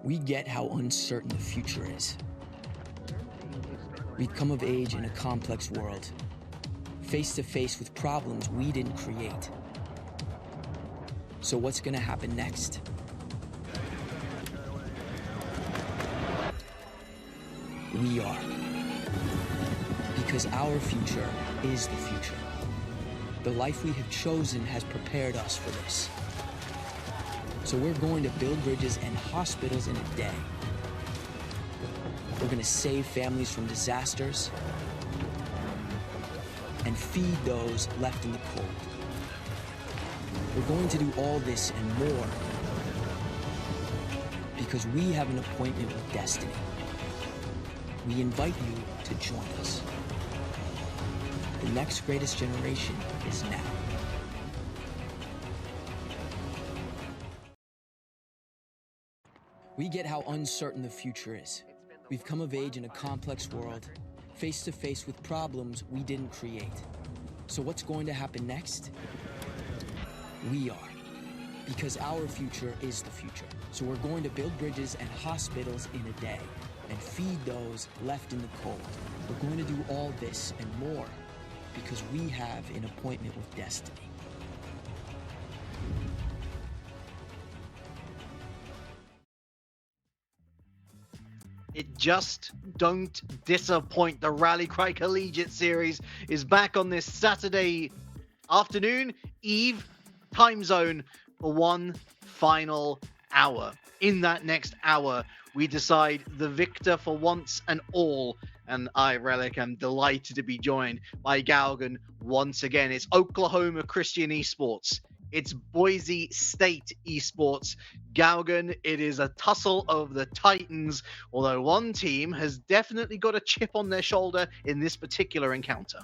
We get how uncertain the future is. We've come of age in a complex world, face to face with problems we didn't create. So what's gonna happen next? We are. Because our future is the future. The life we have chosen has prepared us for this. So we're going to build bridges and hospitals in a day. We're going to save families from disasters and feed those left in the cold. We're going to do all this and more because we have an appointment with destiny. We invite you to join us. The next greatest generation is now. We get how uncertain the future is. We've come of age in a complex world, face to face with problems we didn't create. So what's going to happen next? We are. Because our future is the future. So we're going to build bridges and hospitals in a day and feed those left in the cold. We're going to do all this and more because we have an appointment with destiny. It just don't disappoint. The Rally Cry Collegiate Series is back on this Saturday afternoon, eve, time zone for one final hour. In that next hour, we decide the victor for once and all. And I, Relic, am delighted to be joined by Galgan once again. It's Oklahoma Christian Esports. It's Boise State Esports. Galgan, it is a tussle of the Titans, although one team has definitely got a chip on their shoulder in this particular encounter.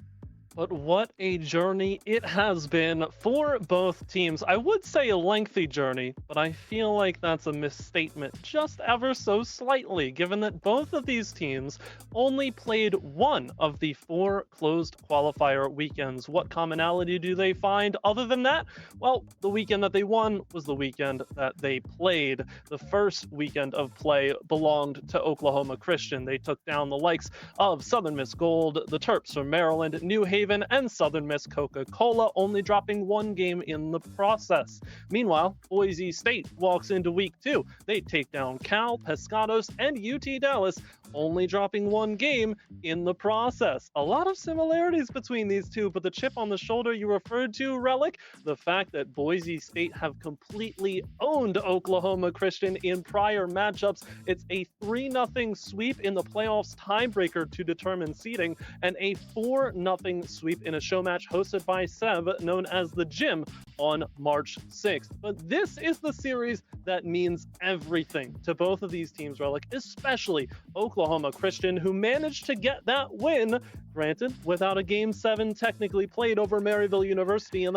But what a journey it has been for both teams. I would say a lengthy journey, but I feel like that's a misstatement just ever so slightly, given that both of these teams only played one of the 4 closed qualifier weekends. What commonality do they find other than that? Well, the weekend that they won was the weekend that they played. The first weekend of play belonged to Oklahoma Christian. They took down the likes of Southern Miss Gold, the Terps from Maryland, New Haven, and Southern Miss Coca-Cola, only dropping 1 game in the process. Meanwhile, Boise State walks into week 2. They take down Cal, Pescados, and UT Dallas, only dropping 1 game in the process. A lot of similarities between these two, but the chip on the shoulder you referred to, Relic, the fact that Boise State have completely owned Oklahoma Christian in prior matchups. It's a 3-0 sweep in the playoffs tiebreaker to determine seeding, and a 4-0 sweep in a show match hosted by Seb known as The Gym on March 6th. But this is the series that means everything to both of these teams, Relic, especially Oklahoma Christian, who managed to get that win, granted, without a Game 7 technically played over Maryville University in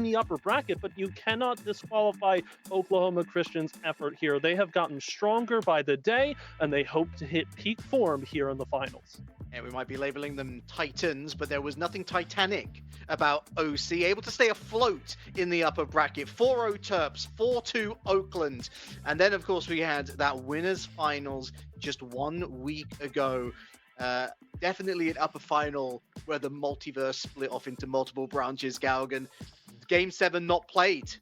the upper bracket, but you cannot disqualify Oklahoma Christian's effort here. They have gotten stronger by the day, and they hope to hit peak form here in the finals. Yeah, we might be labeling them Titans, but there was nothing titanic about OC, able to stay afloat in the upper bracket. 4-0 Terps, 4-2 Oakland. And then, of course, we had that winners finals just 1 week ago. Definitely an upper final where the multiverse split off into multiple branches, Galgan. Game 7 not played.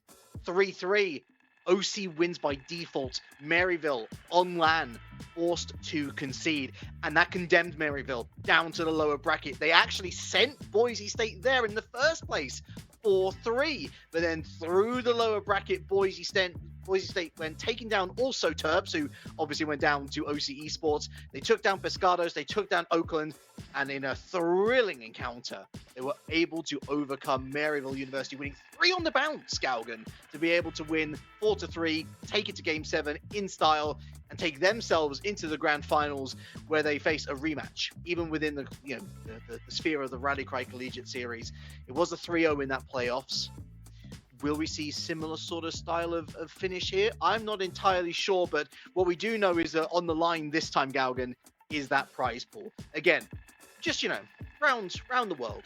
3-3. OC wins by default. Maryville on LAN forced to concede, and that condemned Maryville down to the lower bracket. They actually sent Boise State there in the first place, 4-3, but then through the lower bracket, Boise State went taking down also Terps, who obviously went down to OC Esports. They took down Pescados, they took down Oakland, and in a thrilling encounter, they were able to overcome Maryville University, winning 3 on the bounce, Galgan, to be able to win 4-3, take it to Game 7 in style, and take themselves into the grand finals, where they face a rematch, even within the sphere of the Rally Cry Collegiate Series. It was a 3-0 in that playoffs. Will we see similar sort of style of finish here? I'm not entirely sure, but what we do know is that on the line this time, Galgan, is that prize pool. Again, just, round the world.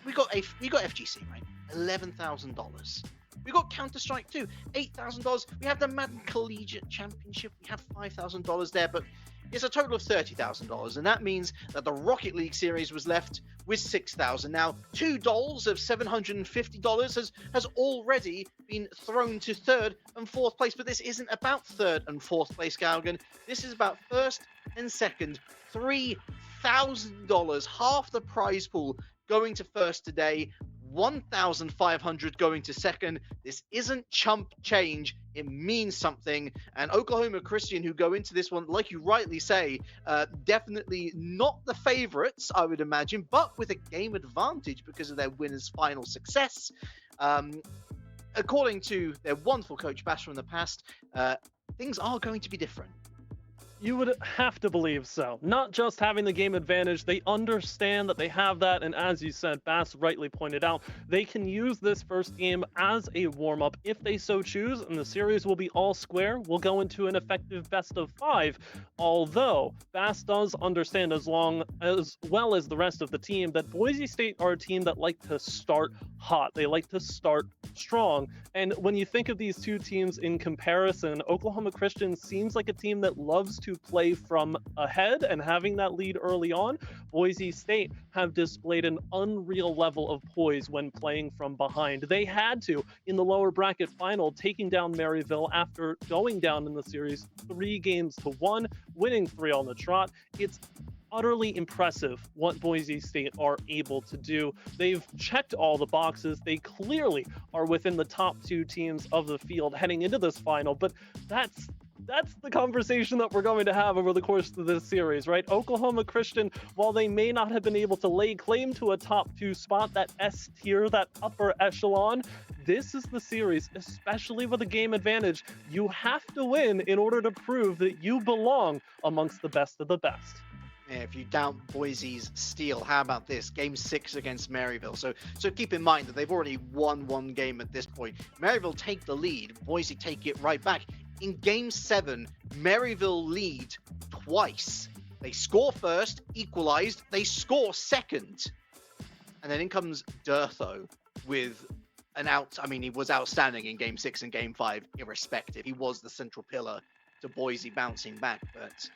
We got FGC, right? $11,000. We got Counter-Strike 2, $8,000. We have the Madden Collegiate Championship. We have $5,000 there, but it's a total of $30,000, and that means that the Rocket League series was left with $6,000. Now, $2 of $750 has already been thrown to third and fourth place, but this isn't about third and fourth place, Galgan. This is about first and second. $3,000, half the prize pool going to first today. 1,500 going to second. This isn't chump change. It means something. And Oklahoma Christian, who go into this one, like you rightly say, definitely not the favorites, I would imagine, but with a game advantage because of their winner's final success. According to their wonderful coach, Bash from the past, things are going to be different. You would have to believe so. Not just having the game advantage, they understand that they have that, and as you said, Bass rightly pointed out, they can use this first game as a warm-up if they so choose, and the series will be all square. We'll go into an effective best of 5, although Bass does understand as well as the rest of the team that Boise State are a team that like to start hot. They like to start strong, and when you think of these two teams in comparison, Oklahoma Christian seems like a team that loves to play from ahead and having that lead early on. Boise State have displayed an unreal level of poise when playing from behind. They had to in the lower bracket final, taking down Maryville after going down in the series 3-1, winning 3 on the trot. It's utterly impressive what Boise State are able to do. They've checked all the boxes. They clearly are within the top 2 teams of the field heading into this final, but that's the conversation that we're going to have over the course of this series, right? Oklahoma Christian, while they may not have been able to lay claim to a top 2 spot, that S tier, that upper echelon, this is the series, especially with a game advantage. You have to win in order to prove that you belong amongst the best of the best. If you doubt Boise's steel, how about this? Game 6 against Maryville. So keep in mind that they've already won one game at this point. Maryville take the lead, Boise take it right back. In Game 7, Maryville lead twice. They score first, equalized, they score second. And then in comes Durtho with an he was outstanding in Game 6 and Game 5, irrespective. He was the central pillar to Boise bouncing back, but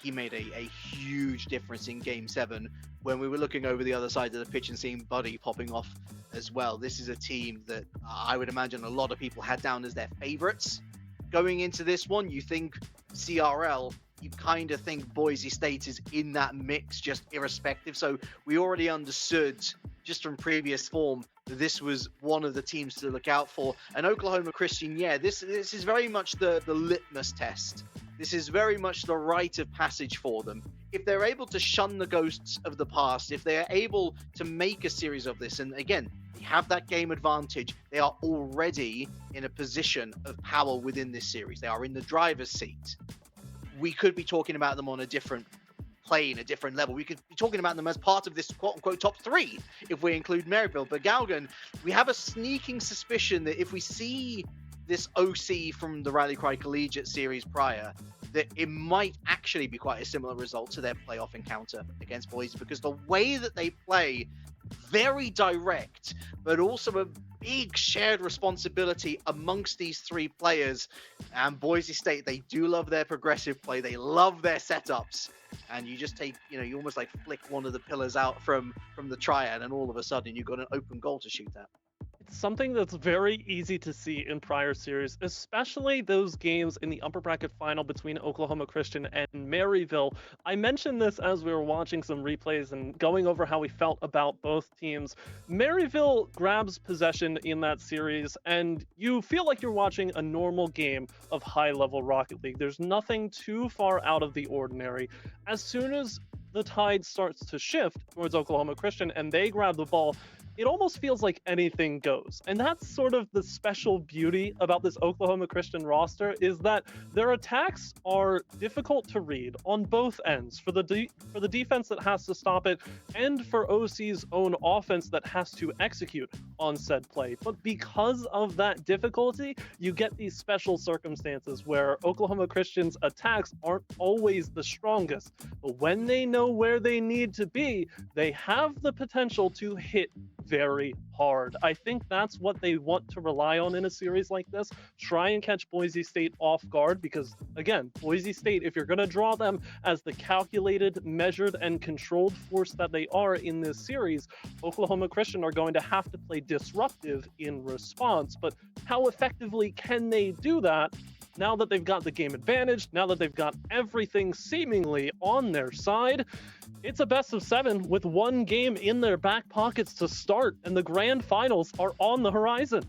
he made a huge difference in Game 7 when we were looking over the other side of the pitch and seeing Buddy popping off as well. This is a team that I would imagine a lot of people had down as their favorites. Going into this one, you think CRL, you kind of think Boise State is in that mix, just irrespective. So we already understood just from previous form that this was one of the teams to look out for. And Oklahoma Christian, this is very much the litmus test. This is very much the rite of passage for them. If they're able to shun the ghosts of the past, if they are able to make a series of this, and again, they have that game advantage, they are already in a position of power within this series. They are in the driver's seat. We could be talking about them on a different plane, a different level. We could be talking about them as part of this quote-unquote top 3 if we include Maryville. But Galgan, we have a sneaking suspicion that if we see this OC from the Rally Cry Collegiate series prior, that it might actually be quite a similar result to their playoff encounter against Boise, because the way that they play, very direct, but also a big shared responsibility amongst these 3 players. And Boise State, they do love their progressive play. They love their setups. And you just take, you almost like flick one of the pillars out from the triad, and all of a sudden you've got an open goal to shoot at. It's something that's very easy to see in prior series, especially those games in the upper bracket final between Oklahoma Christian and Maryville. I mentioned this as we were watching some replays and going over how we felt about both teams. Maryville grabs possession in that series, and you feel like you're watching a normal game of high-level Rocket League. There's nothing too far out of the ordinary. As soon as the tide starts to shift towards Oklahoma Christian and they grab the ball, it almost feels like anything goes. And that's sort of the special beauty about this Oklahoma Christian roster, is that their attacks are difficult to read on both ends, for the defense that has to stop it and for OC's own offense that has to execute on said play. But because of that difficulty, you get these special circumstances where Oklahoma Christian's attacks aren't always the strongest, but when they know where they need to be, they have the potential to hit very hard. I think that's what they want to rely on in a series like this. Try and catch Boise State off guard because, again, Boise State, if you're going to draw them as the calculated, measured, and controlled force that they are in this series, Oklahoma Christian are going to have to play disruptive in response. But how effectively can they do that now that they've got the game advantage, now that they've got everything seemingly on their side? It's a best of 7 with one game in their back pockets to start, and the grand finals are on the horizon.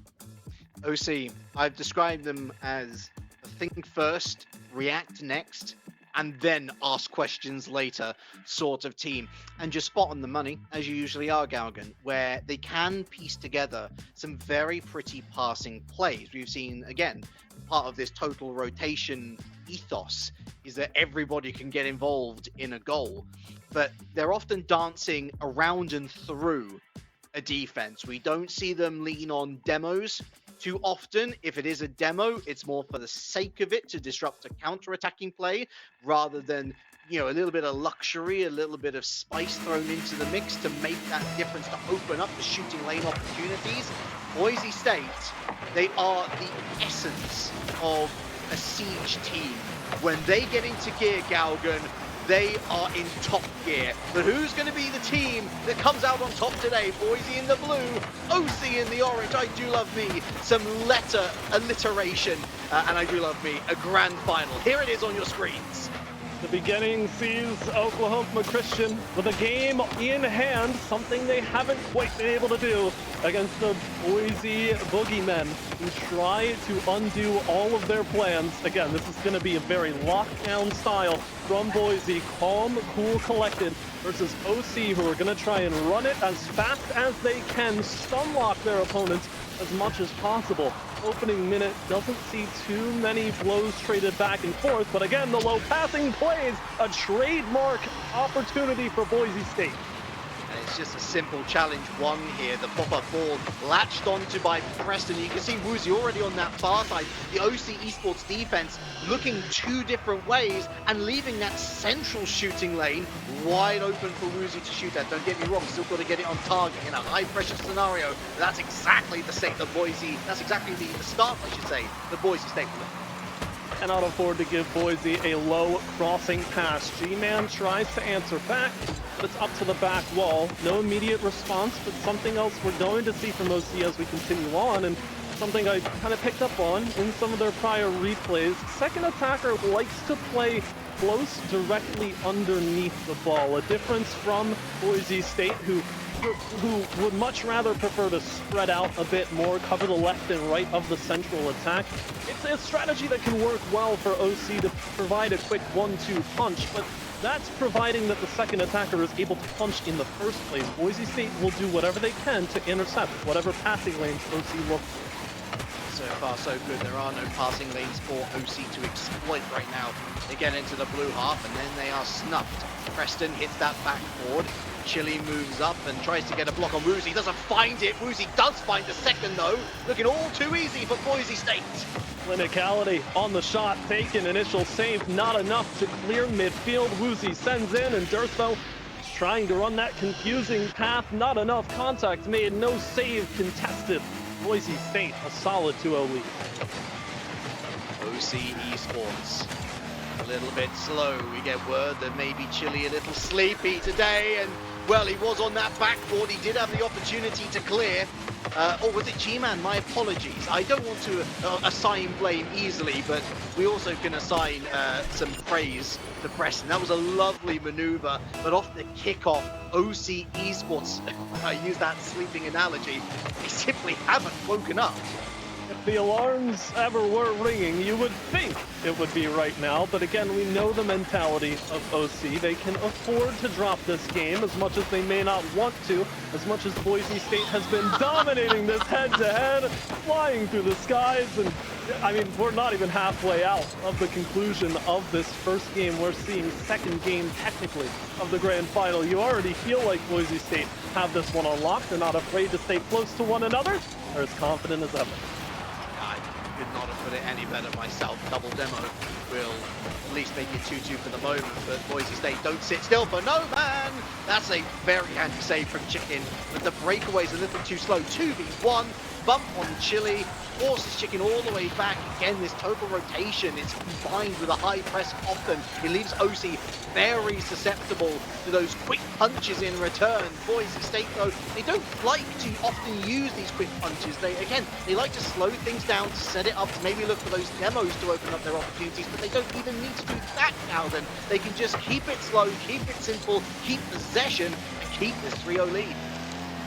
OC, I've described them as think first, react next, and then ask questions later sort of team. And just spot on the money, as you usually are, Galgan, where they can piece together some very pretty passing plays. We've seen, again, part of this total rotation ethos is that everybody can get involved in a goal, but they're often dancing around and through a defense. We don't see them lean on demos too often. If it is a demo, it's more for the sake of it to disrupt a counter-attacking play rather than, you know, a little bit of luxury, a little bit of spice thrown into the mix to make that difference, to open up the shooting lane opportunities. Boise State, they are the essence of a siege team. When they get into gear, Galgan, they are in top gear. But who's going to be the team that comes out on top today? Boise in the blue, OC in the orange. I do love me some letter alliteration, and I do love me a grand final. Here it is on your screens. The beginning sees Oklahoma Christian with a game in hand, something they haven't quite been able to do against the Boise Boogeymen, who try to undo all of their plans. Again, this is going to be a very lockdown style from Boise, calm, cool, collected, versus OC, who are going to try and run it as fast as they can, stun lock their opponents as much as possible. Opening minute doesn't see too many blows traded back and forth, but again, the low passing plays, a trademark opportunity for Boise State. And it's just a simple challenge one here. The pop-up ball latched onto by Preston. You can see Woozy already on that far side. The OC Esports defense looking two different ways and leaving that central shooting lane wide open for Woozy to shoot at. Don't get me wrong, still got to get it on target in a high-pressure scenario. That's exactly the state of Boise. That's exactly the start, I should say, the Boise State will. Cannot afford to give Boise a low crossing pass. G-Man tries to answer back, but it's up to the back wall. No immediate response, but something else we're going to see from OC as we continue on, and something I kind of picked up on in some of their prior replays. Second attacker likes to play close, directly underneath the ball. A difference from Boise State, who would much rather prefer to spread out a bit more, cover the left and right of the central attack. It's a strategy that can work well for OC to provide a quick 1-2 punch, but that's providing that the second attacker is able to punch in the first place. Boise State will do whatever they can to intercept whatever passing lanes OC looks for. So far, so good. There are no passing lanes for OC to exploit right now. They get into the blue half, and then they are snuffed. Preston hits that backboard. Chili moves up and tries to get a block on Woozy. Doesn't find it. Woozy does find the second, though. Looking all too easy for Boise State. Clinicality on the shot taken. Initial save not enough to clear midfield. Woozy sends in, and Durtho is trying to run that confusing path. Not enough contact made. No save contested. Boise State, a solid 2-0 lead. OC Esports, a little bit slow. We get word that maybe Chili a little sleepy today, and well, he was on that backboard. He did have the opportunity to clear. Or was it G-Man? My apologies. I don't want to assign blame easily, but we also can assign some praise to Preston. That was a lovely maneuver, but off the kickoff, OC Esports, I use that sleeping analogy, they simply haven't woken up. If the alarms ever were ringing, you would think it would be right now, but again, we know the mentality of OC. They can afford to drop this game as much as they may not want to, as much as Boise State has been dominating this head-to-head, flying through the skies, and I mean, we're not even halfway out of the conclusion of this first game. We're seeing second game, technically, of the grand final. You already feel like Boise State have this one on lock. They're not afraid to stay close to one another. They're as confident as ever. I could not have put it any better myself. Double demo will at least make it 2-2 for the moment, but Boise State don't sit still for no man. That's a very handy save from Chicken, but the breakaway's a little too slow. 2v1, bump on Chili, forces Chicken all the way back. Again, this total rotation is combined with a high press often. It leaves OC very susceptible to those quick punches in return. Boise State, though, they don't like to often use these quick punches. They like to slow things down, to set it up, to maybe look for those demos to open up their opportunities, but they don't even need to do that now then. They can just keep it slow, keep it simple, keep possession, and keep this 3-0 lead.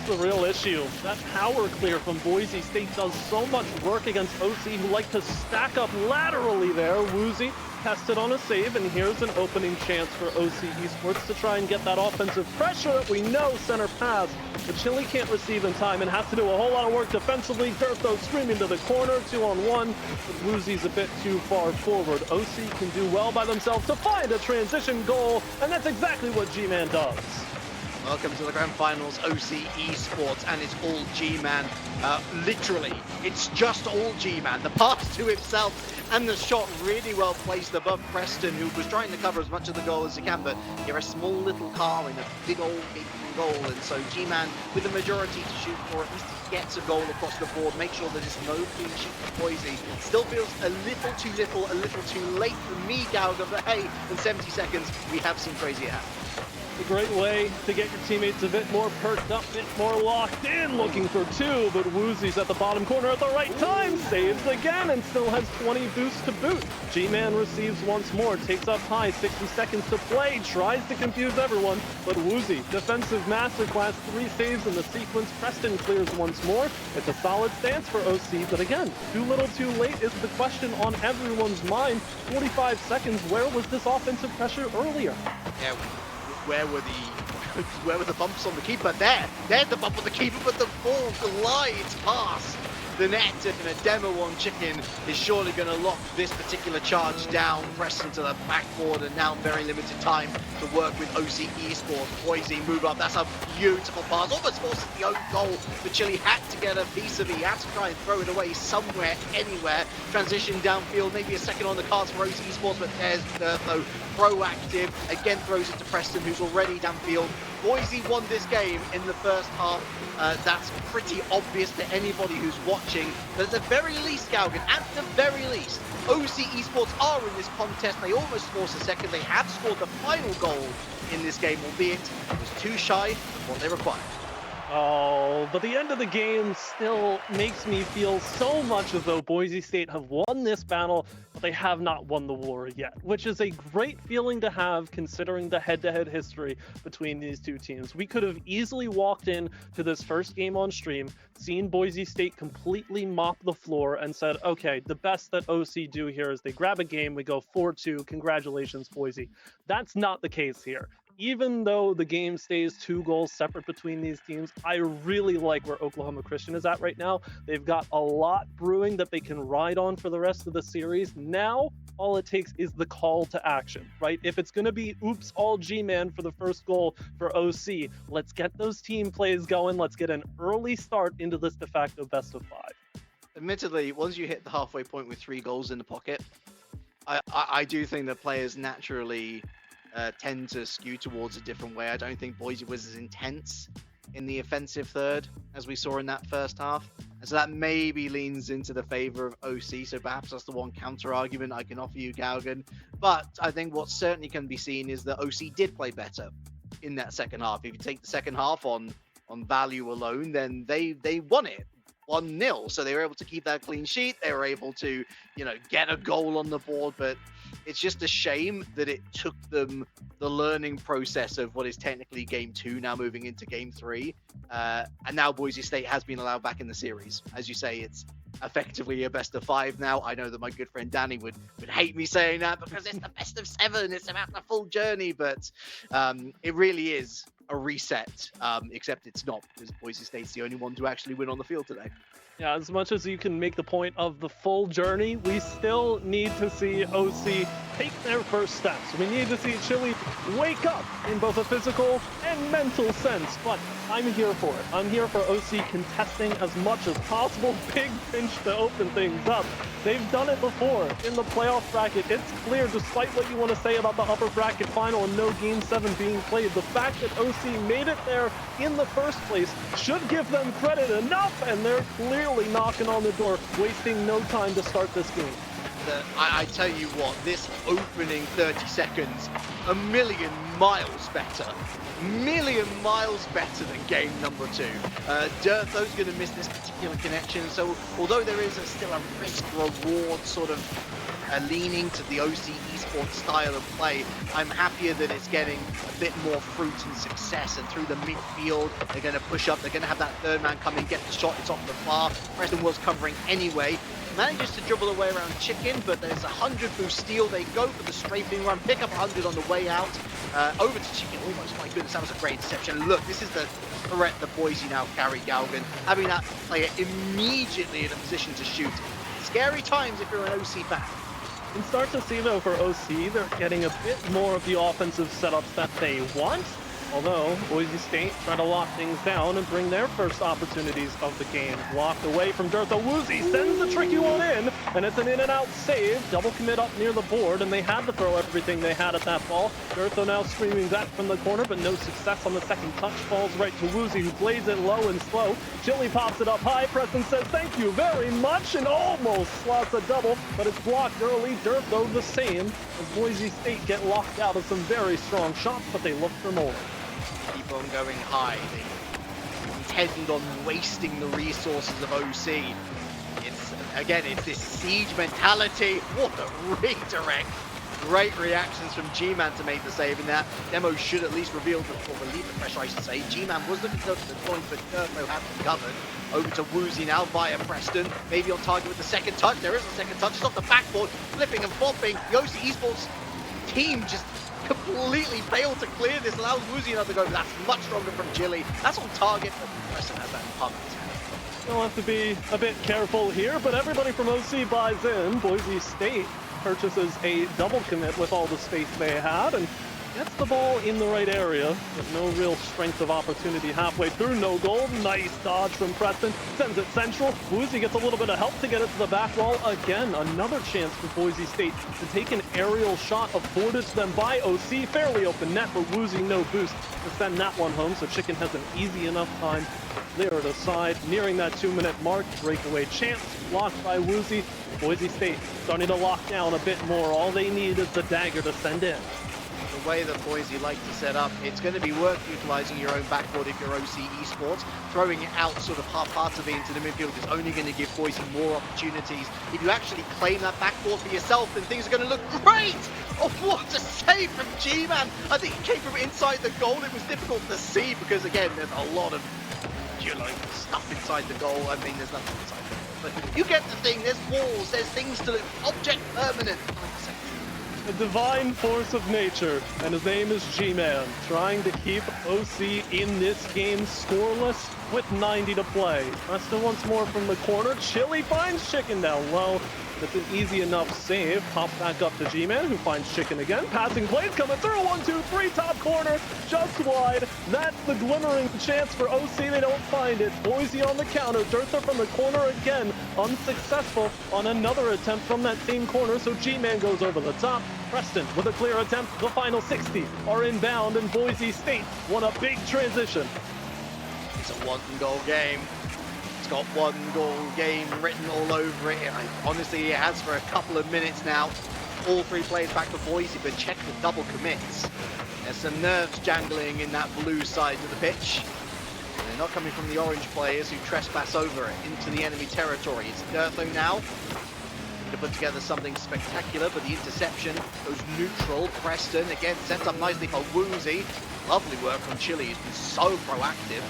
The real issue. That power clear from Boise State does so much work against OC, who like to stack up laterally there. Woozy tested on a save, and here's an opening chance for OC Esports to try and get that offensive pressure that we know center pass. But Chili can't receive in time and has to do a whole lot of work defensively. Dirt, though, screaming to the corner, 2-on-1, but Woozy's a bit too far forward. OC can do well by themselves to find a transition goal, and that's exactly what G-Man does. Welcome to the Grand Finals, OC Esports, and it's all G-Man. Literally, it's just all G-Man. The pass to himself and the shot really well placed above Preston, who was trying to cover as much of the goal as he can, but you're a small little car in a big old gaping goal, and so G-Man, with the majority to shoot for, at least he gets a goal across the board, make sure that it's no clean sheet for Boise. Still feels a little too little, a little too late for me, Gauga, but hey, in 70 seconds, we have seen crazier happen. A great way to get your teammates a bit more perked up, a bit more locked in, looking for two, but Woozy's at the bottom corner at the right time, saves again, and still has 20 boosts to boot. G-Man receives once more, takes up high, 60 seconds to play, tries to confuse everyone, but Woozy, defensive masterclass, 3 saves in the sequence. Preston clears once more. It's a solid stance for OC, but again, too little too late is the question on everyone's mind. 45 seconds, where was this offensive pressure earlier? Yeah. Where were the bumps on the keeper? There's the bump on the keeper, but the ball glides past the net, and a demo on Chicken is surely going to lock this particular charge down. Preston to the backboard, and now very limited time to work with OC Esports. Boise move up. That's a beautiful pass. Almost forces the own goal. But Chili had to get a piece of it. He had to try and throw it away somewhere, anywhere. Transition downfield, maybe a second on the cards for OC Esports, but there's Nertho proactive. Again throws it to Preston, who's already downfield. Boise won this game in the first half. That's pretty obvious to anybody who's watching. But at the very least, Galgan, at the very least, OC Esports are in this contest. They almost forced a second. They have scored the final goal in this game, albeit it was too shy of what they required. Oh, but the end of the game still makes me feel so much as though Boise State have won this battle, but they have not won the war yet, which is a great feeling to have considering the head-to-head history between these two teams. We could have easily walked in to this first game on stream, seen Boise State completely mop the floor, and said, okay, the best that OC do here is they grab a game, we go 4-2, congratulations, Boise. That's not the case here. Even though the game stays 2 goals separate between these teams, I really like where Oklahoma Christian is at right now. They've got a lot brewing that they can ride on for the rest of the series. Now, all it takes is the call to action, right? If it's going to be oops, all G-Man for the first goal for OC, let's get those team plays going. Let's get an early start into this de facto best of 5. Admittedly, once you hit the halfway point with 3 goals in the pocket, I do think that players naturally tend to skew towards a different way. I don't think Boise was as intense in the offensive third as we saw in that first half. And so that maybe leans into the favor of OC. So perhaps that's the one counter argument I can offer you, Galgan. But I think what certainly can be seen is that OC did play better in that second half. If you take the second half on value alone, then they won it 1-0. So they were able to keep that clean sheet. They were able to, get a goal on the board, but it's just a shame that it took them the learning process of what is technically game 2 now moving into game 3. And now Boise State has been allowed back in the series. As you say, it's effectively a best of 5 now. I know that my good friend Danny would hate me saying that because it's the best of 7. It's about the full journey, but it really is a reset, except it's not, because Boise State's the only one to actually win on the field today. Yeah, as much as you can make the point of the full journey, we still need to see OC take their first steps. We need to see Chile wake up in both a physical and mental sense, but I'm here for it. I'm here for OC contesting as much as possible. Big pinch to open things up. They've done it before in the playoff bracket. It's clear, despite what you want to say about the upper bracket final and no Game 7 being played, the fact that OC made it there in the first place should give them credit enough, and they're clearly knocking on the door, wasting no time to start this game. I tell you what, this opening 30 seconds, a million miles better than game number 2. Dirtho's going to miss this particular connection, so although there is still a risk-reward sort of leaning to the OC Esports style of play, I'm happier that it's getting a bit more fruit and success, and through the midfield, they're going to push up, they're going to have that third man come in, get the shot, it's off the bar. Preston was covering anyway, manages to dribble away around Chicken, but there's 100 boost steal, they go for the strafing run, pick up 100 on the way out, over to Chicken, almost, my goodness, that was a great interception. Look, this is the threat that Boise now carry, Galgan, having that player immediately in a position to shoot. Scary times if you're an OC fan. You can start to see, though, for OC, they're getting a bit more of the offensive setups that they want. Although, Boise State trying to lock things down and bring their first opportunities of the game. Blocked away from Dirtho. Woozy sends the tricky one in, and it's an in-and-out save. Double commit up near the board, and they had to throw everything they had at that ball. Dirtho now screaming back from the corner, but no success on the second touch. Falls right to Woozy, who plays it low and slow. Chili pops it up high. Preston says, thank you very much, and almost slots a double, but it's blocked early. Dirtho the same, as Boise State get locked out of some very strong shots, but they look for more. Keep on going high. They intend on wasting the resources of OC. It's this siege mentality. What a redirect. Great reactions from G-Man to make the save in that. Demo should at least relieve the pressure, I should say. G-Man was looking to go to the point, but Turbo had them covered. Over to Woozy now via Preston. Maybe on target with the second touch. There is a second touch. It's off the backboard. Flipping and flopping. The OC Esports team just completely failed to clear this. Allows Woozy another go, but that's much stronger from Chili. That's on target, but Preston has that pumped. You'll have to be a bit careful here, but everybody from OC buys in. Boise State purchases a double commit with all the space they had and gets the ball in the right area, but no real strength of opportunity halfway through. No goal. Nice dodge from Preston. Sends it central. Woozy gets a little bit of help to get it to the back wall. Again, another chance for Boise State to take an aerial shot afforded to them by OC. Fairly open net, but Woozy no boost to send that one home, so Chicken has an easy enough time to clear it aside. Nearing that 2-minute mark, breakaway chance blocked by Woozy. Boise State starting to lock down a bit more. All they need is the dagger to send in. The way that Boise like to set up, it's going to be worth utilising your own backboard if you're OC Esports. Throwing it out sort of half-heartedly into the midfield is only going to give Boise more opportunities. If you actually claim that backboard for yourself, then things are going to look great! Oh, what a save from G-Man! I think it came from inside the goal. It was difficult to see because, again, there's a lot of stuff inside the goal. I mean, there's nothing inside the goal. But you get the thing. There's walls. There's things to look. Object permanent. A divine force of nature, and his name is G-Man, trying to keep OC in this game scoreless with 90 to play. Preston once more from the corner. Chili finds Chicken down low. It's an easy enough save. Pop back up to G-Man, who finds Chicken again. Passing plays coming through. 1, 2, 3, top corner, just wide. That's the glimmering chance for OC. They don't find it. Boise on the counter. Dirtha from the corner again. Unsuccessful on another attempt from that same corner, so G-Man goes over the top. Preston with a clear attempt. The final 60 are inbound, and Boise State won a big transition. It's a one-goal game. It's got one-goal game written all over it. Honestly, it has for a couple of minutes now. All three players back for Boise, but check the double commits. There's some nerves jangling in that blue side of the pitch. They're not coming from the orange players who trespass over it into the enemy territory. It's Dirtho now. To put together something spectacular, but the interception goes neutral. Preston again sets up nicely for Woozy. Lovely work from Chili. He's been so proactive.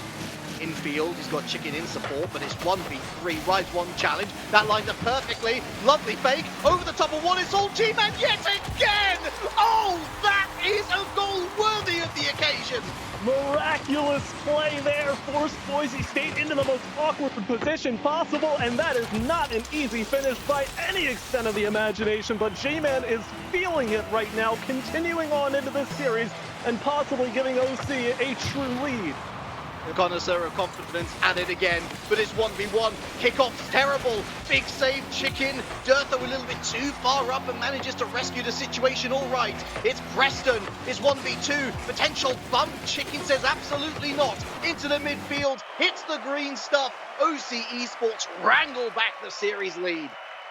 Infield, he's got Chicken in support, but it's 1v3, rise one challenge. That lines up perfectly. Lovely fake over the top of one. It's all G-Man yet again. Oh, that is a goal worthy of the occasion. Miraculous play there forced Boise State into the most awkward position possible, and that is not an easy finish by any extent of the imagination, but J-Man is feeling it right now, continuing on into this series and possibly giving OC a true lead. Connoisseur of confidence at it again, but it's 1v1. Kickoff's terrible. Big save, Chicken. Durtho a little bit too far up and manages to rescue the situation all right. It's Preston. It's 1v2. Potential bump. Chicken says absolutely not. Into the midfield. Hits the green stuff. OC Esports wrangle back the series lead.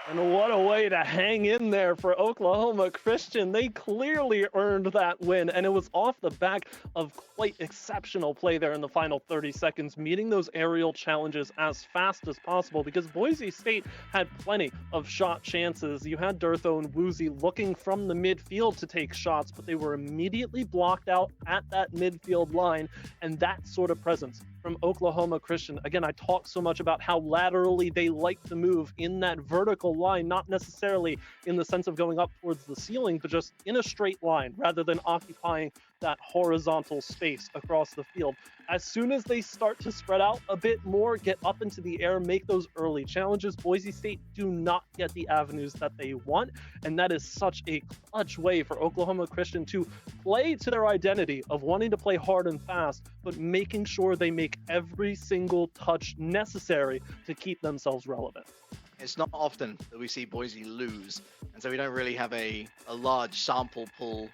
And what a way to hang in there for Oklahoma Christian. They clearly earned that win, and it was off the back of quite exceptional play there in the final 30 seconds, meeting those aerial challenges as fast as possible because Boise State had plenty of shot chances. You had Durtho and Woozy looking from the midfield to take shots, but they were immediately blocked out at that midfield line, and that sort of presence from Oklahoma Christian. Again, I talk so much about how laterally they like to move in that vertical line, not necessarily in the sense of going up towards the ceiling, but just in a straight line rather than occupying that horizontal space across the field. As soon as they start to spread out a bit more, get up into the air, make those early challenges, Boise State do not get the avenues that they want, and that is such a clutch way for Oklahoma Christian to play to their identity of wanting to play hard and fast, but making sure they make every single touch necessary to keep themselves relevant. It's not often that we see Boise lose, and so we don't really have a large sample pool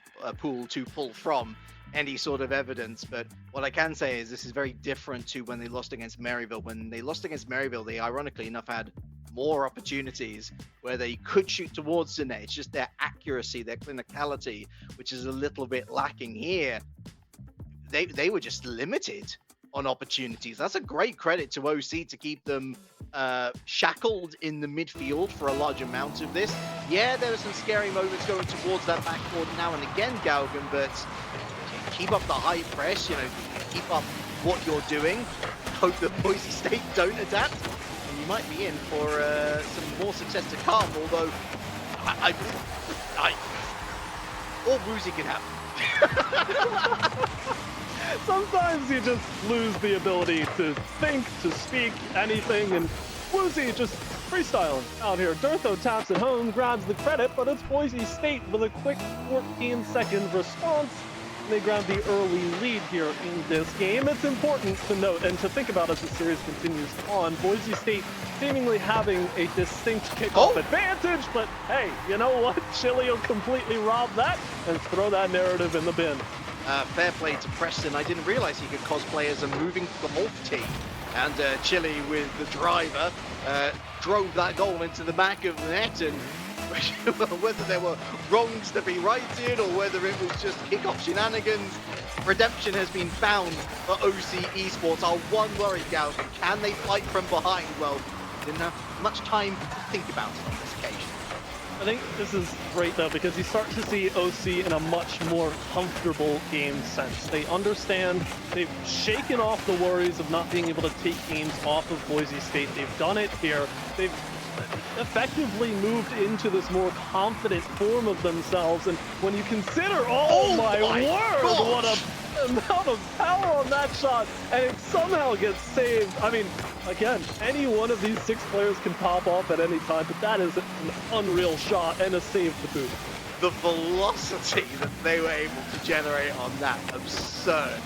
to pull from any sort of evidence. But what I can say is this is very different to when they lost against Maryville. When they lost against Maryville, they ironically enough had more opportunities where they could shoot towards the net. It's just their accuracy, their clinicality, which is a little bit lacking here. They were just limited on opportunities. That's a great credit to OC to keep them shackled in the midfield for a large amount of this. Yeah, there were some scary moments going towards that backboard now and again, Galgan, but keep up the high press, keep up what you're doing. Hope that Boise State don't adapt, and you might be in for some more success to come, although all Woozy can happen. Sometimes you just lose the ability to think, to speak, anything, and Woozy just freestyling out here. Durtho taps it home, grabs the credit, but it's Boise State with a quick 14-second response. They grab the early lead here in this game. It's important to note and to think about as the series continues on. Boise State seemingly having a distinct kickoff advantage, but hey, you know what? Chili will completely rob that and throw that narrative in the bin. Fair play to Preston. I didn't realize he could cosplay as a moving golf tee. And Chili, with the driver, drove that goal into the back of the net. And whether there were wrongs to be righted or whether it was just kickoff shenanigans, redemption has been found for OC Esports. Our one worry, Galvin, can they fight from behind? Well, didn't have much time to think about it on this occasion. I think this is great, though, because you start to see OC in a much more comfortable game sense. They understand, they've shaken off the worries of not being able to take games off of Boise State. They've done it here. They've effectively moved into this more confident form of themselves. And when you consider, oh my word, gosh, what a amount of power on that shot, and it somehow gets saved. I mean, again, any one of these 6 players can pop off at any time, but that is an unreal shot and a save to boot. The velocity that they were able to generate on that, absurd.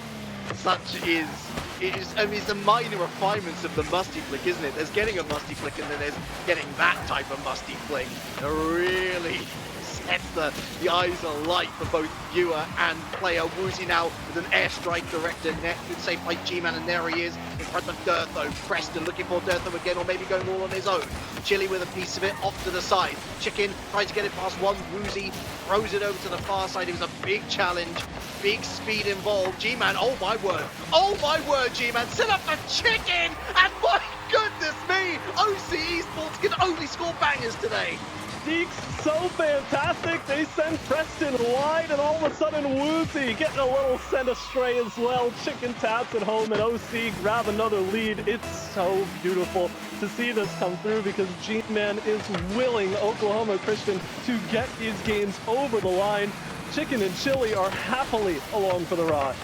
It's the minor refinements of the musty flick, isn't it? There's getting a musty flick and then there's getting that type of musty flick. It really sets the eyes alight for both viewer and player. Woozy now with an airstrike director net. Good save by G-Man, and there he is in front of Durtho. Preston looking for Durtho again, or maybe going all on his own. Chili with a piece of it off to the side. Chicken tries to get it past one. Woozy throws it over to the far side. It was a big challenge. Big speed involved. G-Man, oh my word, G-Man, set up the Chicken, and my goodness me, OC Esports can only score bangers today. Deeks so fantastic, they send Preston wide, and all of a sudden Woozy getting a little sent astray as well. Chicken taps at home, and OC grab another lead. It's so beautiful to see this come through because G-Man is willing Oklahoma Christian to get these games over the line. Chicken and Chili are happily along for the ride.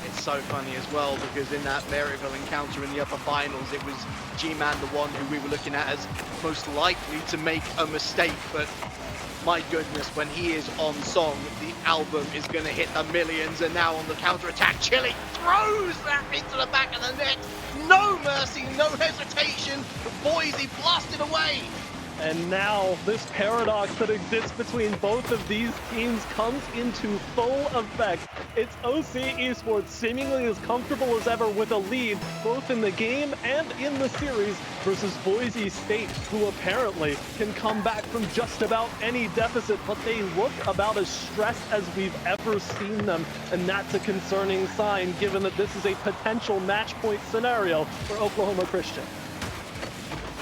It's so funny as well because in that Maryville encounter in the upper finals, it was G-Man the one who we were looking at as most likely to make a mistake, but my goodness, when he is on song, the album is going to hit the millions. And now on the counter-attack, Chili throws that into the back of the net. No mercy, no hesitation. Boise blasted away. And now this paradox that exists between both of these teams comes into full effect. It's OC Esports seemingly as comfortable as ever with a lead, both in the game and in the series, versus Boise State, who apparently can come back from just about any deficit, but they look about as stressed as we've ever seen them. And that's a concerning sign, given that this is a potential match point scenario for Oklahoma Christian.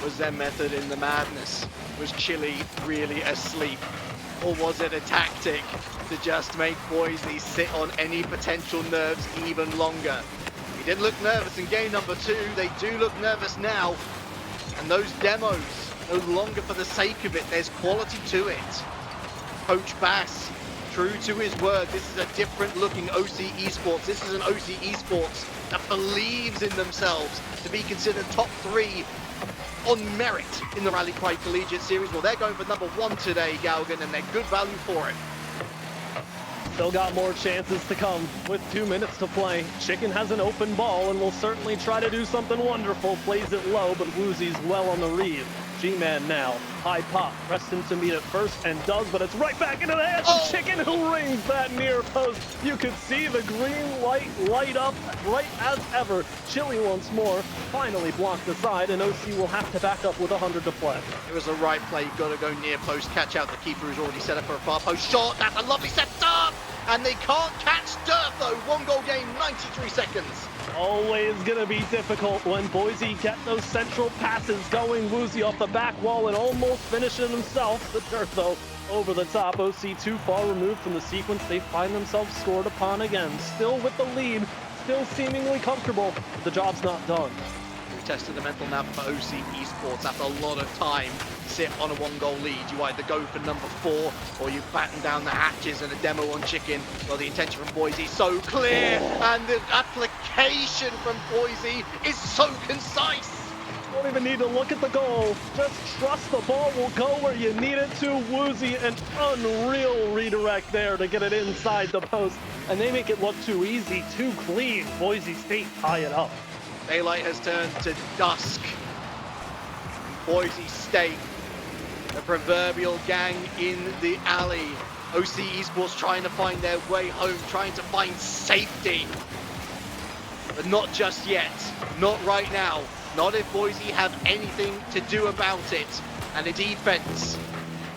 Was their method in the madness? Was Chili really asleep? Or was it a tactic to just make Boise sit on any potential nerves even longer? He didn't look nervous in game number 2. They do look nervous now. And those demos, no longer for the sake of it, there's quality to it. Coach Bass, true to his word, this is a different looking OC Esports. This is an OC Esports that believes in themselves to be considered top 3 on merit in the Rally Cry Collegiate Series. Well, they're going for number 1 today, Galgan, and they're good value for it. Still got more chances to come with 2 minutes to play. Chicken has an open ball and will certainly try to do something wonderful. Plays it low, but Woozy's well on the read. G-Man now, high pop, Preston to meet it first and does, but it's right back into the hands of Chicken, who rings that near post. You could see the green light light up right as ever. Chili once more, finally blocked aside, and OC will have to back up with 100 to play. It was the right play. You've got to go near post, catch out the keeper who's already set up for a far post shot. That's a lovely set up, and they can't catch Dirt though. 1 goal game, 93 seconds. Always gonna be difficult when Boise get those central passes going. Woozy off the back wall and almost finishing himself. The Dirt though over the top. OC too far removed from the sequence. They find themselves scored upon again. Still with the lead, still seemingly comfortable, but the job's not done. We tested the mental map for OC Esports after a lot of time. Sit on a 1-goal lead. You either go for number 4 or you batten down the hatches and a demo on Chicken. Well, the intention from Boise is so clear, and the application from Boise is so concise. Don't even need to look at the goal. Just trust the ball will go where you need it to. Woozy, an unreal redirect there to get it inside the post. And they make it look too easy, too clean. Boise State tie it up. Daylight has turned to dusk. Boise State, the proverbial gang in the alley. OC Esports trying to find their way home, trying to find safety. But not just yet. Not right now. Not if Boise have anything to do about it. And the defense,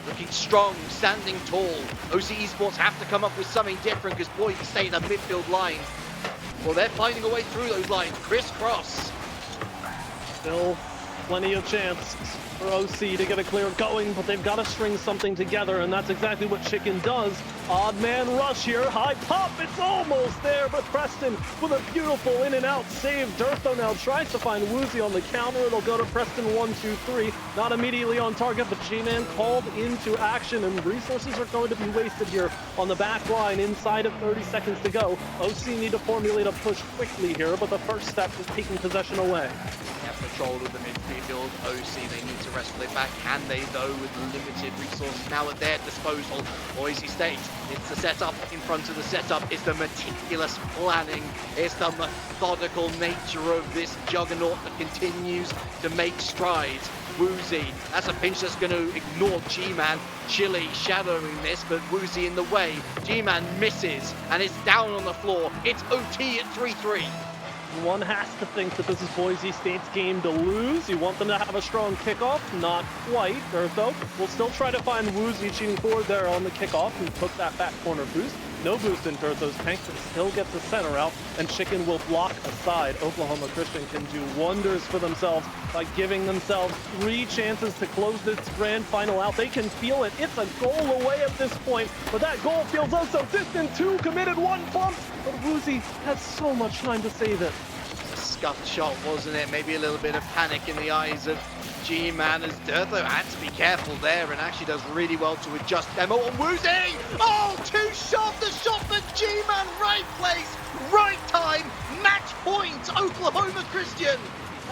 looking strong, standing tall. OC Esports have to come up with something different because Boise State, the midfield line, well, they're finding a way through those lines. Crisscross. Still plenty of chance for OC to get a clear going, but they've got to string something together, and that's exactly what Chicken does. Odd man rush here, high pop, it's almost there, but Preston with a beautiful in and out save. Durtho now tries to find Woozy on the counter. It'll go to Preston 1-2-3, not immediately on target, but G-Man called into action, and resources are going to be wasted here on the back line inside of 30 seconds to go. OC need to formulate a push quickly here, but the first step is taking possession away. Control of the midfield. OC, they need to wrestle it back. Can they, though, with limited resources now at their disposal? Boise State, it's the setup in front of the setup. It's the meticulous planning. It's the methodical nature of this juggernaut that continues to make strides. Woozy, that's a pinch that's going to ignore G-Man. Chili shadowing this, but Woozy in the way. G-Man misses, and it's down on the floor. It's OT at 3-3. One has to think that this is Boise State's game to lose. You want them to have a strong kickoff. Not quite. Durtho will still try to find Woozy cheating forward there on the kickoff and took that back corner boost. No boost in Durtho's tank, but still gets the center out, and Chicken will block aside. Oklahoma Christian can do wonders for themselves by giving themselves 3 chances to close this grand final out. They can feel it. It's a goal away at this point, but that goal feels oh so distant. 2 committed, 1 bumped, but Woozy has so much time to save it. scuffed shot, wasn't it? Maybe a little bit of panic in the eyes of G-Man, as Durtho had to be careful there and actually does really well to adjust demo on Woozy. Oh, too short the shot for G-Man. Right place, right time, match point, Oklahoma Christian.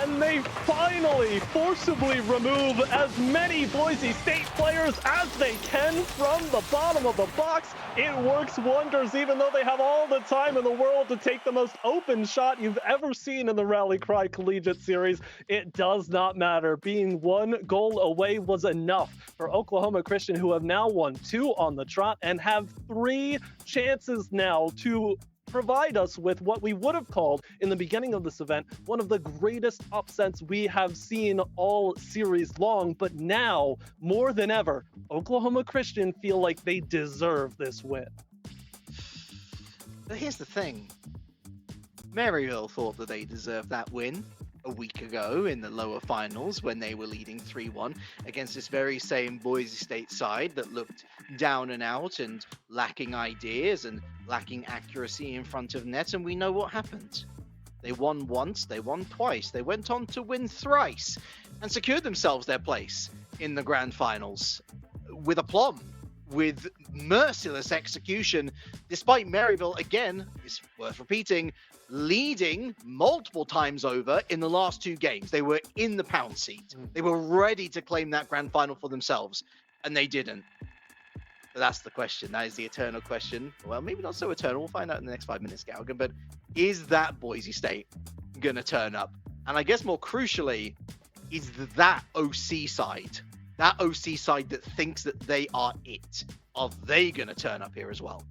And they finally forcibly remove as many Boise State players as they can from the bottom of the box. It works wonders, even though they have all the time in the world to take the most open shot you've ever seen in the Rally Cry Collegiate Series. It does not matter. Being one goal away was enough for Oklahoma Christian, who have now won 2 on the trot and have 3 chances now to provide us with what we would have called in the beginning of this event one of the greatest upsets we have seen all series long. But now, more than ever, Oklahoma Christian feel like they deserve this win. But here's the thing. Maryville thought that they deserved that win a week ago in the lower finals when they were leading 3-1 against this very same Boise State side that looked down and out and lacking ideas and lacking accuracy in front of net, and we know what happened. They won once, they won twice, they went on to win thrice and secured themselves their place in the grand finals with aplomb, with merciless execution, despite Maryville, again, it's worth repeating, leading multiple times over in the last 2 games. They were in the pound seat. They were ready to claim that grand final for themselves, and they didn't. But that's the question. That is the eternal question. Well, maybe not so eternal. We'll find out in the next 5 minutes, Galgan. But is that Boise State going to turn up? And I guess more crucially, is that OC side, that OC side that thinks that they are it, are they going to turn up here as well?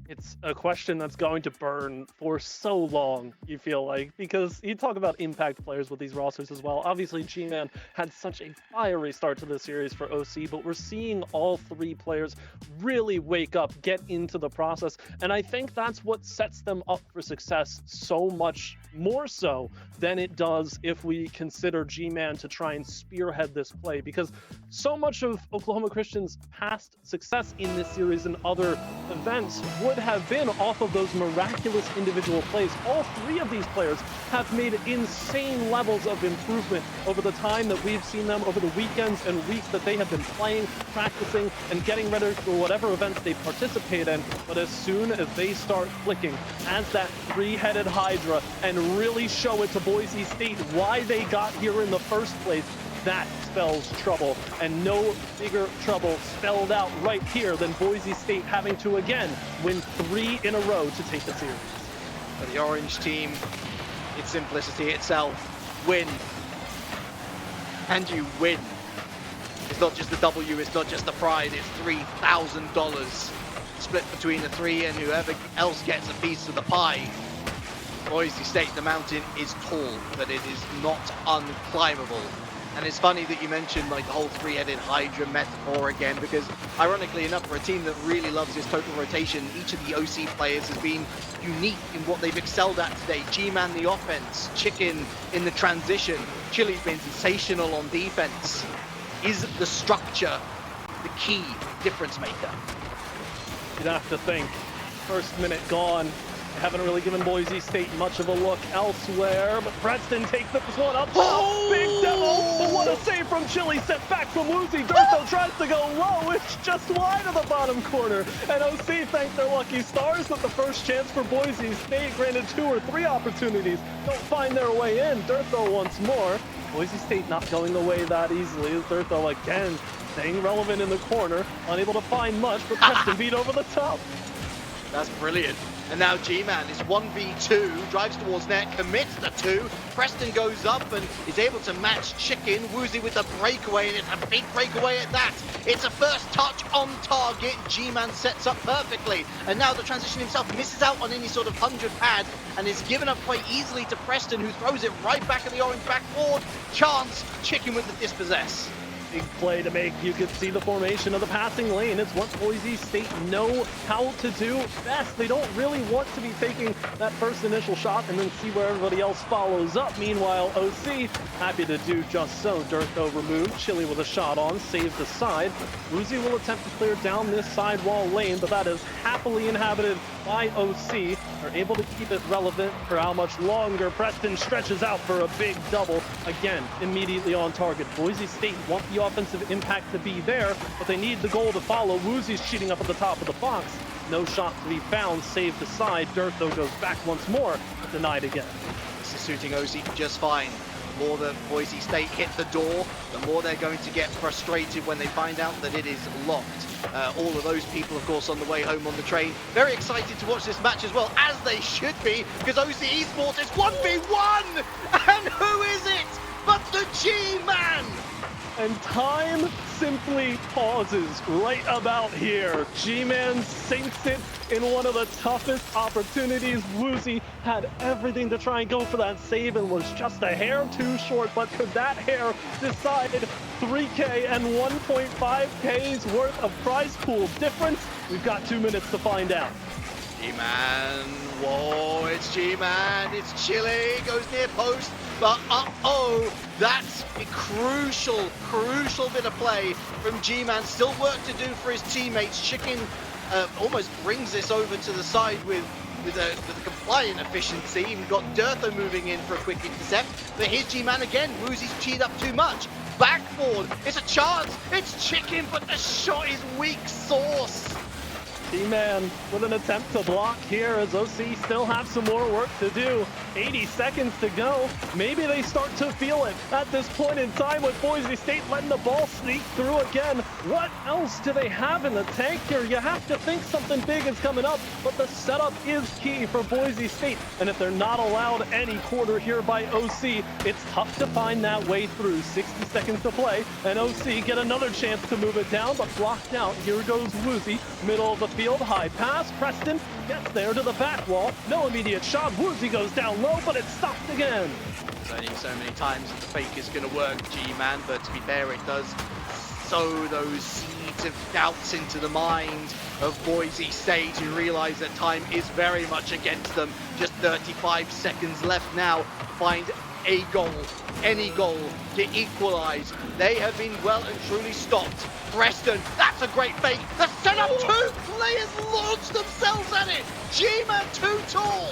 It's a question that's going to burn for so long, you feel like, because you talk about impact players with these rosters as well. Obviously, G-Man had such a fiery start to the series for OC, but we're seeing all 3 players really wake up, get into the process, and I think that's what sets them up for success so much more so than it does if we consider G-Man to try and spearhead this play, because so much of Oklahoma Christian's past success in this series and other events would have been off of those miraculous individual plays. All 3 of these players have made insane levels of improvement over the time that we've seen them, over the weekends and weeks that they have been playing, practicing, and getting ready for whatever events they participate in. But as soon as they start clicking as that 3-headed Hydra and really show it to Boise State why they got here in the first place, that spells trouble, and no bigger trouble spelled out right here than Boise State having to again win 3 in a row to take the series. For the orange team, it's simplicity itself. Win. And you win. It's not just the W, it's not just the pride, it's $3,000 split between the 3 and whoever else gets a piece of the pie. Boise State, the mountain is tall, but it is not unclimbable. And it's funny that you mentioned like the whole 3-headed Hydra metaphor again, because ironically enough, for a team that really loves its total rotation, each of the OC players has been unique in what they've excelled at today. G-Man the offense, Chicken in the transition, Chili's been sensational on defense. Is the structure the key difference maker? You'd have to think. First minute gone. Haven't really given Boise State much of a look elsewhere, but Preston takes this one up. Oh, big demo, but what a save from Chili, set back from Woozy. Durtho tries to go low, it's just wide of the bottom corner. And OC thank their lucky stars that the first chance for Boise State, granted 2 or 3 opportunities, don't find their way in. Durtho once more. Boise State not going away that easily as Durtho again staying relevant in the corner, unable to find much, but Preston beat over the top. That's brilliant. And now G-Man is 1v2, drives towards net, commits the 2. Preston goes up and is able to match Chicken. Woozy with the breakaway, and it's a big breakaway at that. It's a first touch on target. G-Man sets up perfectly. And now the transition himself misses out on any sort of 100 pad and is given up quite easily to Preston, who throws it right back at the orange backboard. Chance, Chicken with the dispossess. Big play to make. You could see the formation of the passing lane. It's what Boise State know how to do best. They don't really want to be taking that first initial shot and then see where everybody else follows up. Meanwhile, OC happy to do just so. Durtho removed. Chili with a shot on, saves the side. Woozy will attempt to clear down this sidewall lane, but that is happily inhabited by OC. They're able to keep it relevant for how much longer. Preston stretches out for a big double. Again, immediately on target. Boise State want the offensive impact to be there, but they need the goal to follow. Woozy's cheating up at the top of the box. No shot to be found, saved aside. Dirt, though, goes back once more, but denied again. This is suiting OC just fine. The more that Boise State hit the door, the more they're going to get frustrated when they find out that it is locked. All of those people, of course, on the way home on the train, very excited to watch this match as well, as they should be, because OC Esports is 1v1! And who is it but the G-Man? And time simply pauses right about here. G-Man sinks it in one of the toughest opportunities. Woozy had everything to try and go for that save and was just a hair too short, but could that hair decide 3K and 1.5K's worth of prize pool difference? We've got 2 minutes to find out. G-Man, whoa, it's G-Man, it's Chile, goes near post, but uh-oh, that's a crucial bit of play from G-Man. Still work to do for his teammates. Chicken almost brings this over to the side with a compliant efficiency. Even got Dirtho moving in for a quick intercept, but here's G-Man again. Woozy's cheated up too much. Backboard, it's a chance, it's Chicken, but the shot is weak sauce. G-Man with an attempt to block here as OC still have some more work to do. 80 seconds to go. Maybe they start to feel it at this point in time with Boise State letting the ball sneak through again. What else do they have in the tank here? You have to think something big is coming up, but the setup is key for Boise State. And if they're not allowed any quarter here by OC, it's tough to find that way through. 60 seconds to play, and OC get another chance to move it down, but blocked out. Here goes Woozy, middle of the field, high pass. Preston gets there to the back wall. No immediate shot. Woozy goes down low, but it's stopped again. There's only so many times that the fake is going to work, G-Man, but to be fair, it does sow those seeds of doubts into the mind of Boise State, who realize that time is very much against them. Just 35 seconds left now. Find a goal, any goal to equalize. They have been well and truly stopped. Preston, that's a great fake. The setup, two players launch themselves at it. G-Man too tall.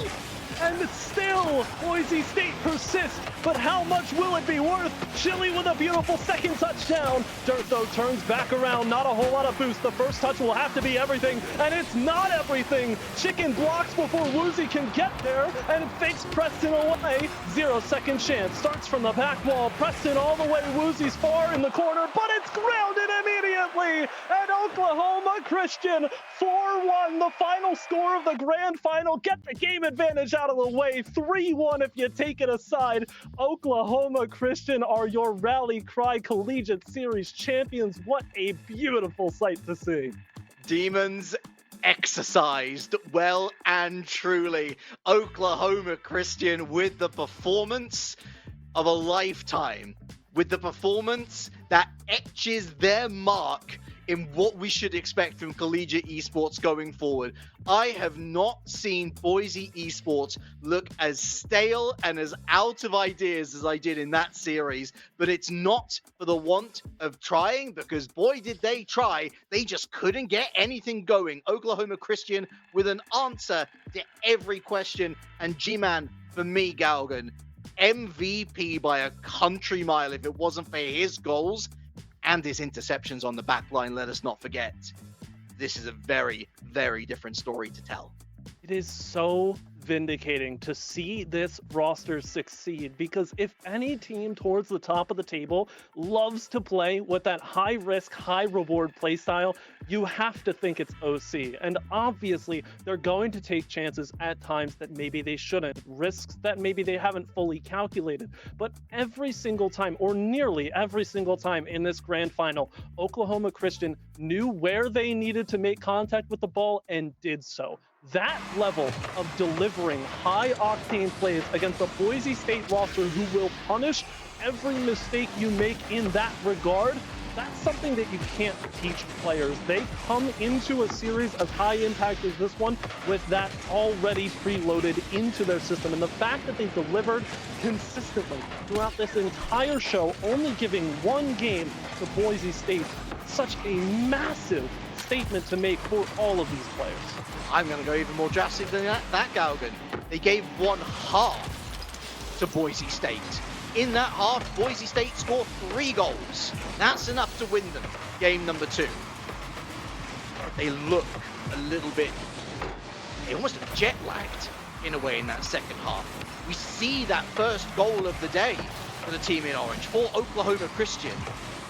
And still, Boise State persists, but how much will it be worth? Chile with a beautiful second touchdown. Dirt, though, turns back around. Not a whole lot of boost. The first touch will have to be everything, and it's not everything. Chicken blocks before Woozy can get there, and fakes Preston away. 0-second chance. Starts from the back wall. Preston all the way. Woozy's far in the corner, but it's grounded immediately. And Oklahoma Christian, 4-1, the final score of the grand final. Get the game advantage out of the way. 3-1 if you take it aside. Oklahoma Christian are your Rally Cry Collegiate Series champions. What a beautiful sight to see. Demons exercised well and truly. Oklahoma Christian with the performance of a lifetime. With the performance that etches their mark in what we should expect from Collegiate Esports going forward. I have not seen Boise Esports look as stale and as out of ideas as I did in that series, but it's not for the want of trying, because boy did they try. They just couldn't get anything going. Oklahoma Christian with an answer to every question, and G-Man, for me, Galgan, MVP by a country mile if it wasn't for his goals and his interceptions on the back line. Let us not forget, this is a very, very different story to tell. It is so vindicating to see this roster succeed, because if any team towards the top of the table loves to play with that high risk, high reward play style, you have to think it's OC. And obviously they're going to take chances at times that maybe they shouldn't, risks that maybe they haven't fully calculated. But every single time, or nearly every single time in this grand final, Oklahoma Christian knew where they needed to make contact with the ball and did so. That level of delivering high-octane plays against a Boise State roster who will punish every mistake you make in that regard, that's something that you can't teach players. They come into a series as high impact as this one with that already preloaded into their system. And the fact that they delivered consistently throughout this entire show, only giving one game to Boise State, such a massive statement to make for all of these players. I'm going to go even more drastic than that, Galgan. They gave one half to Boise State. In that half, Boise State scored 3 goals. That's enough to win them game number 2. They look a little bit, they almost jet lagged in a way in that second half. We see that first goal of the day for the team in orange, for Oklahoma Christian.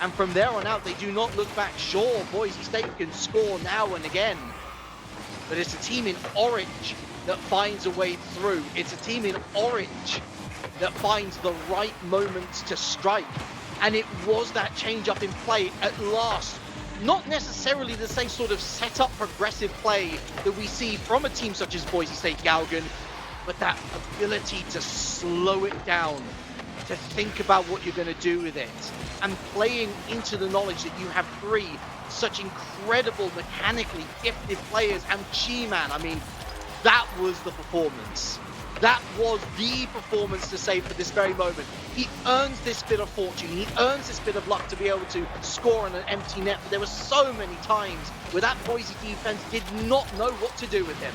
And from there on out, they do not look back. Sure, Boise State can score now and again, but it's a team in orange that finds a way through. It's a team in orange that finds the right moments to strike. And it was that change up in play at last. Not necessarily the same sort of set-up progressive play that we see from a team such as Boise State Galgan, but that ability to slow it down, to think about what you're going to do with it, and playing into the knowledge that you have 3 such incredible, mechanically gifted players, and G-Man. I mean, that was the performance. That was the performance to say for this very moment. He earns this bit of fortune. He earns this bit of luck to be able to score on an empty net. But there were so many times where that Boise defense did not know what to do with him.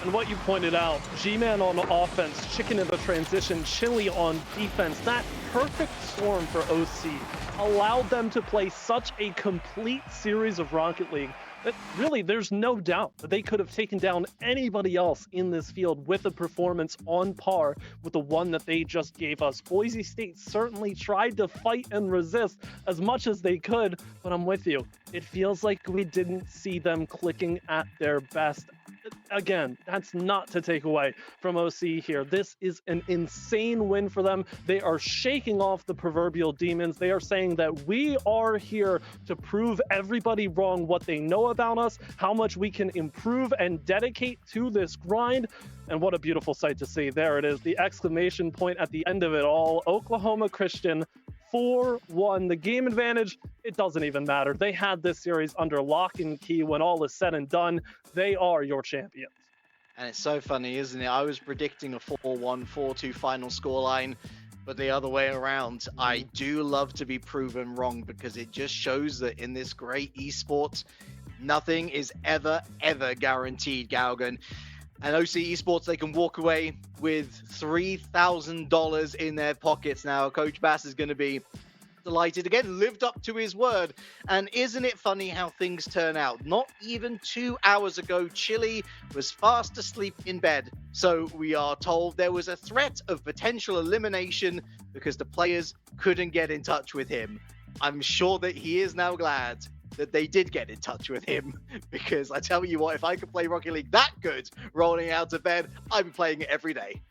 And what you pointed out, G-Man on offense, Chicken in the transition, Chili on defense, that perfect storm for OC allowed them to play such a complete series of Rocket League that really there's no doubt that they could have taken down anybody else in this field with a performance on par with the one that they just gave us. Boise State certainly tried to fight and resist as much as they could, but I'm with you. It feels like we didn't see them clicking at their best. Again, that's not to take away from OC here. This is an insane win for them. They are shaking off the proverbial demons. They are saying that we are here to prove everybody wrong what they know about us, how much we can improve and dedicate to this grind. And what a beautiful sight to see. There it is, the exclamation point at the end of it all. Oklahoma Christian 4-1. The game advantage, it doesn't even matter. They had this series under lock and key. When all is said and done, they are your champions. And it's so funny, isn't it? I was predicting a 4-1, 4-2 final scoreline, but the other way around. I do love to be proven wrong because it just shows that in this great esports, nothing is ever guaranteed, Galgan. And OC Esports, they can walk away with $3,000 in their pockets now. Coach Bass is going to be delighted. Again, lived up to his word. And isn't it funny how things turn out? Not even 2 hours ago, Chili was fast asleep in bed. So we are told there was a threat of potential elimination because the players couldn't get in touch with him. I'm sure that he is now glad that they did get in touch with him, because I tell you what, if I could play Rocket League that good rolling out of bed, I'd be playing it every day.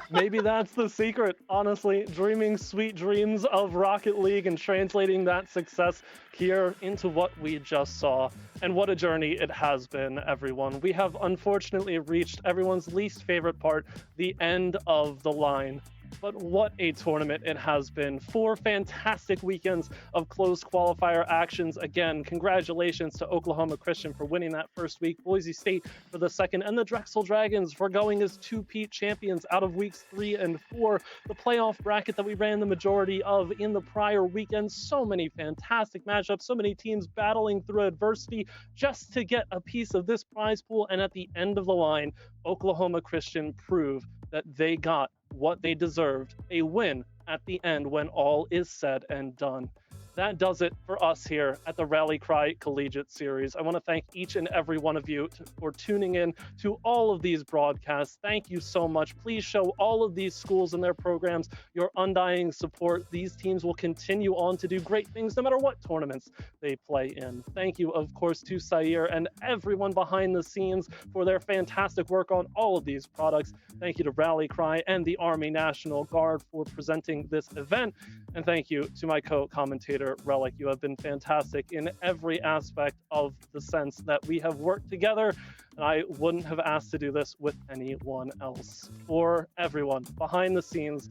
Maybe that's the secret, honestly, dreaming sweet dreams of Rocket League and translating that success here into what we just saw. And what a journey it has been, everyone. We have unfortunately reached everyone's least favorite part, the end of the line. But what a tournament it has been. 4 fantastic weekends of close qualifier actions. Again, congratulations to Oklahoma Christian for winning that first week, Boise State for the second, and the Drexel Dragons for going as 2-peat champions out of weeks 3 and 4. The playoff bracket that we ran the majority of in the prior weekend. So many fantastic matchups, so many teams battling through adversity just to get a piece of this prize pool. And at the end of the line, Oklahoma Christian proved that they got what they deserved, a win at the end when all is said and done. That does it for us here at the Rally Cry Collegiate Series. I want to thank each and every one of you for tuning in to all of these broadcasts. Thank you so much. Please show all of these schools and their programs your undying support. These teams will continue on to do great things no matter what tournaments they play in. Thank you, of course, to Sair and everyone behind the scenes for their fantastic work on all of these products. Thank you to Rally Cry and the Army National Guard for presenting this event. And thank you to my co-commentator, Relic. You have been fantastic in every aspect of the sense that we have worked together, and I wouldn't have asked to do this with anyone else. For everyone behind the scenes,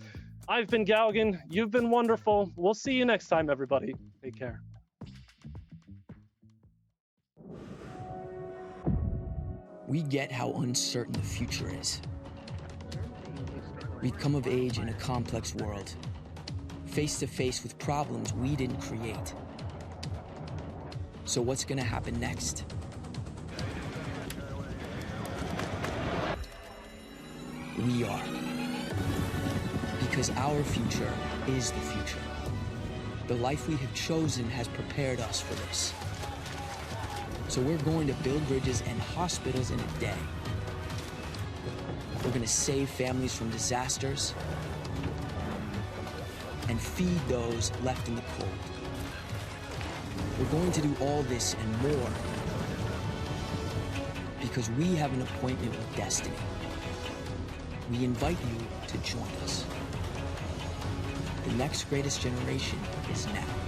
I've been Galgan. You've been wonderful. We'll see you next time, everybody. Take care. We get how uncertain the future is. We've come of age in a complex world, face to face with problems we didn't create. So what's gonna happen next? We are. Because our future is the future. The life we have chosen has prepared us for this. So we're going to build bridges and hospitals in a day. We're gonna save families from disasters and feed those left in the cold. We're going to do all this and more because we have an appointment with destiny. We invite you to join us. The next greatest generation is now.